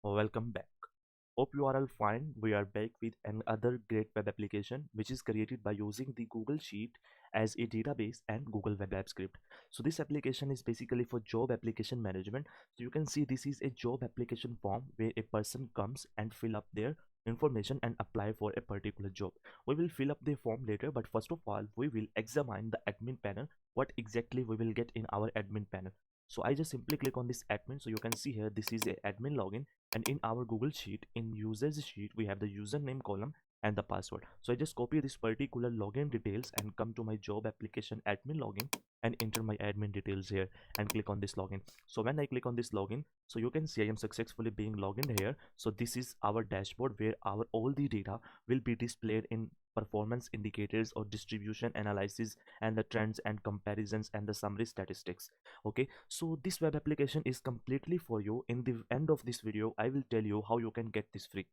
Welcome back. Hope you are all fine. We are back with another great web application which is created by using the Google Sheet as a database and Google Web Appscript. So this application is basically for job application management. So you can see this is a job application form where a person comes and fill up their information and apply for a particular job. We will fill up the form later, but first of all we will examine the admin panel, what exactly we will get in our admin panel. So I just simply click on this admin. So you can see here this is a admin login, and in our Google Sheet, in users sheet, we have the username column and the password. So I just copy this particular login details and come to my job application admin login and enter my admin details here and click on this login. So when I click on this login, so you can see I am successfully being logged in here. So this is our dashboard where our all the data will be displayed in performance indicators or distribution analysis and the trends and comparisons and the summary statistics. Okay, so this web application is completely for you. In the end of this video I will tell you how you can get this free.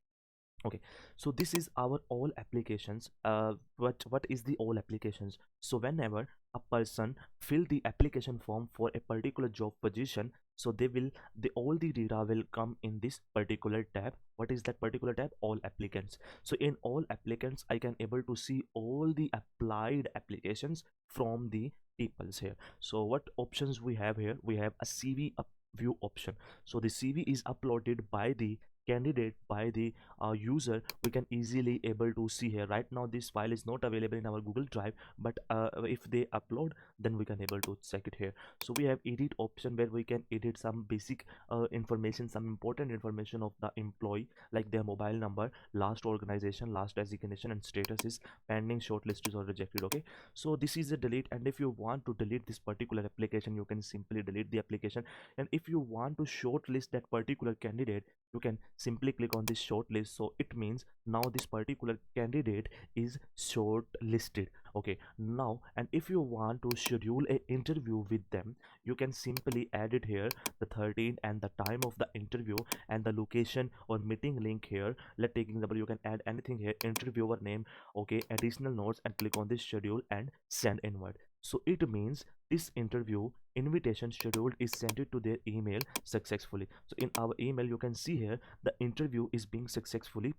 Okay, so this is our all applications. What is the all applications? So whenever a person fill the application form for a particular job position, so they will the all the data will come in this particular tab. What is that particular tab? All applicants. So in all applicants I can able to see all the applied applications from the peoples here. So what options we have here? We have a CV up view option. So the CV is uploaded by the candidate, by the user. We can easily able to see here. Right now this file is not available in our Google Drive, but if they upload, then we can able to check it here. So we have edit option where we can edit some basic information, some important information of the employee, like their mobile number, last organization, last designation, and status is pending, shortlisted or rejected. Okay, so this is a delete, and if you want to delete this particular application, you can simply delete the application. And if you want to shortlist that particular candidate, you can simply click on this shortlist. So it means now this particular candidate is shortlisted. Okay, now, and if you want to schedule an interview with them, you can simply add it here, the 13 and the time of the interview and the location or meeting link here. Let's take example, you can add anything here, interviewer name, okay, additional notes, and click on this schedule and send invite. So it means this interview invitation scheduled is sent it to their email successfully. So in our email you can see here the interview is being successfully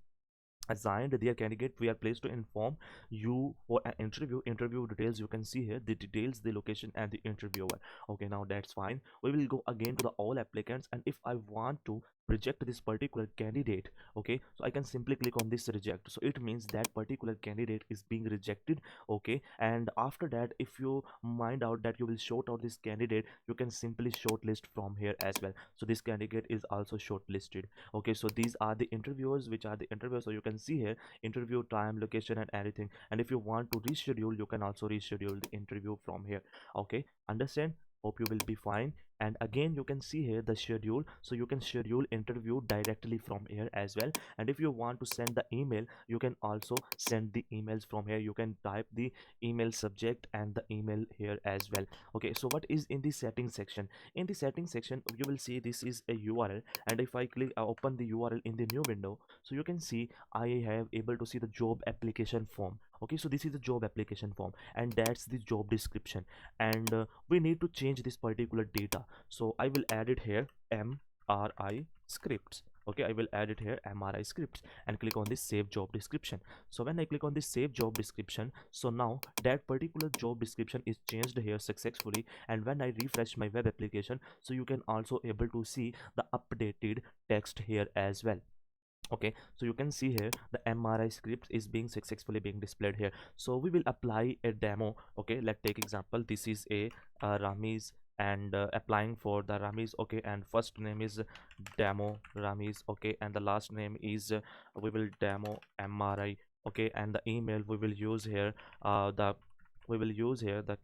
assigned. Dear candidate, we are pleased to inform you for an interview details. You can see here the details, the location, and the interviewer. Okay, now that's fine. We will go again to the all applicants, and if I want to reject this particular candidate, okay, so I can simply click on this reject. So it means that particular candidate is being rejected. Okay, and after that, if you mind out that you will short out this candidate, you can simply shortlist from here as well. So this candidate is also shortlisted. Okay, so these are the interviewers, which are the interviewers. So you can see here interview time, location, and everything. And if you want to reschedule, you can also reschedule the interview from here. Okay, understand? Hope you will be fine. And again you can see here the schedule, so you can schedule interview directly from here as well. And if you want to send the email, you can also send the emails from here. You can type the email subject and the email here as well. Okay, so what is in the settings section? In the settings section you will see this is a URL, and if I click open the URL in the new window, so you can see I have able to see the job application form. Okay, so this is the job application form, and that's the job description. And we need to change this particular data. So I will add it here, MRI scripts. Okay, I will add it here, MRI scripts, and click on this save job description. So when I click on this save job description, so now that particular job description is changed here successfully. And when I refresh my web application, so you can also able to see the updated text here as well. Okay, so you can see here the MRI script is being successfully being displayed here. So we will apply a demo. Okay, let's take example, this is a Ramiz, and applying for the Ramiz. Okay, and first name is demo Ramiz. Okay, and the last name is we will demo MRI. Okay, and the email we will use here, the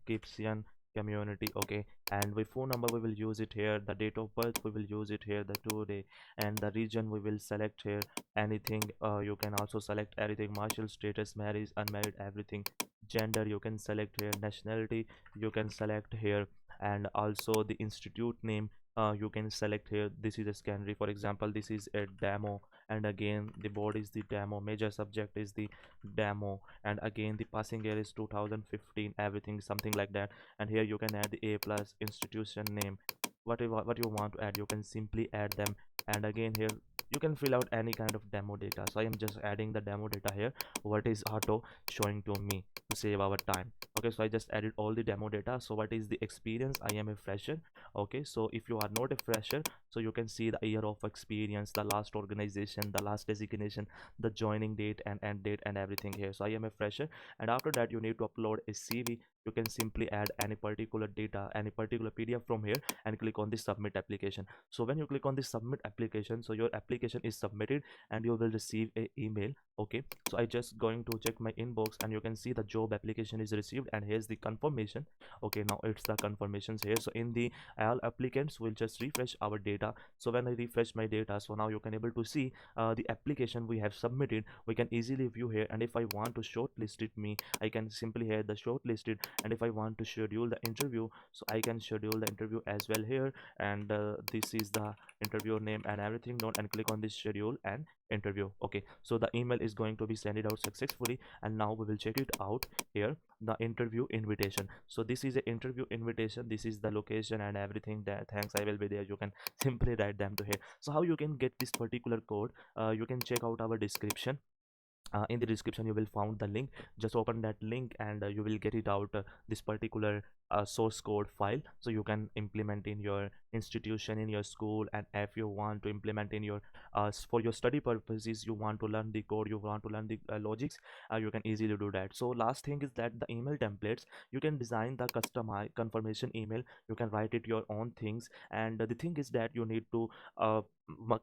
Kipsian community. Okay, and with phone number we will use it here, the date of birth we will use it here, the today, and the region we will select here anything. You can also select anything, martial status, married, unmarried, everything. Gender you can select here, nationality you can select here, and also the institute name you can select here. This is a secondary, for example this is a demo, and again the board is the demo, major subject is the demo, and again the passing year is 2015, everything something like that. And here you can add the A plus, institution name, whatever what you want to add you can simply add them. And again here you can fill out any kind of demo data. So I am just adding the demo data here, what is auto showing to me to save our time. Okay, so I just added all the demo data. So what is the experience? I am a fresher. Okay, so if you are not a fresher, so you can see the year of experience, the last organization, the last designation, the joining date and end date and everything here. So I am a fresher, and after that you need to upload a CV. You can simply add any particular data, any particular PDF from here, and click on the submit application. So when you click on the submit application, so your application is submitted and you will receive a email. Okay, so I just going to check my inbox, and you can see the job application is received, and here's the confirmation. Okay, now it's the confirmations here. So in the all applicants, we'll just refresh our data. So when I refresh my data, so now you can able to see the application we have submitted. We can easily view here, and if I want to shortlist it, I can simply here the shortlisted, and if I want to schedule the interview, so I can schedule the interview as well here. And this is the interview name and everything note, and click on this schedule and interview. Okay, so the email is going to be sent it out successfully, and now we will check it out here, the interview invitation. So this is an interview invitation, this is the location and everything. That thanks, I will be there, you can simply write them to here. So how you can get this particular code? You can check out our description. In the description you will found the link. Just open that link, and you will get it out, this particular source code file, so you can implement in your institution, in your school. And if you want to implement in your for your study purposes, you want to learn the code, you want to learn the logics, you can easily do that. So last thing is that the email templates, you can design the customized confirmation email, you can write it your own things. And the thing is that you need to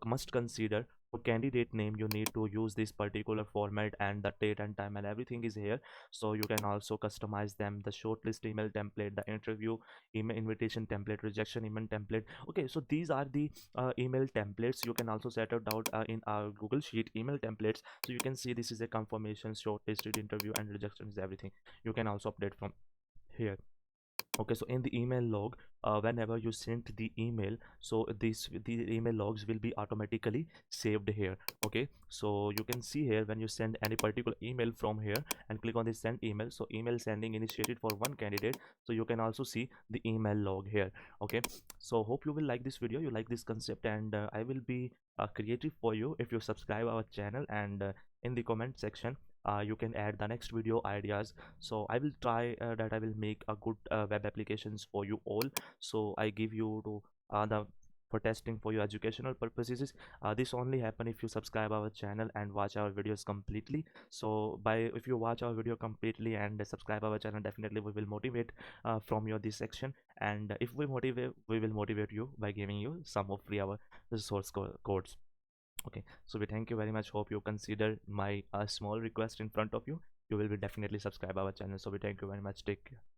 must consider, for candidate name you need to use this particular format, and the date and time and everything is here. So you can also customize them, the shortlist email template, the interview email invitation template, rejection email template. Okay, so these are the email templates. You can also set it out in our Google Sheet email templates. So you can see this is a confirmation, shortlisted, interview and rejection is everything. You can also update from here. Okay, so in the email log, whenever you send the email, so the email logs will be automatically saved here. Okay, so you can see here, when you send any particular email from here and click on the send email, so email sending initiated for one candidate, so you can also see the email log here. Okay, so hope you will like this video, you like this concept, and I will be creative for you if you subscribe our channel. And in the comment section, you can add the next video ideas. So I will try that I will make a good web applications for you all. So I give you to the for testing for your educational purposes. This only happen if you subscribe our channel and watch our videos completely. So by if you watch our video completely and subscribe our channel, definitely we will motivate from your this section. And if we motivate, we will motivate you by giving you some of free our source codes. Okay, so we thank you very much, hope you consider my small request in front of you. You will be definitely subscribe our channel. So we thank you very much, take care.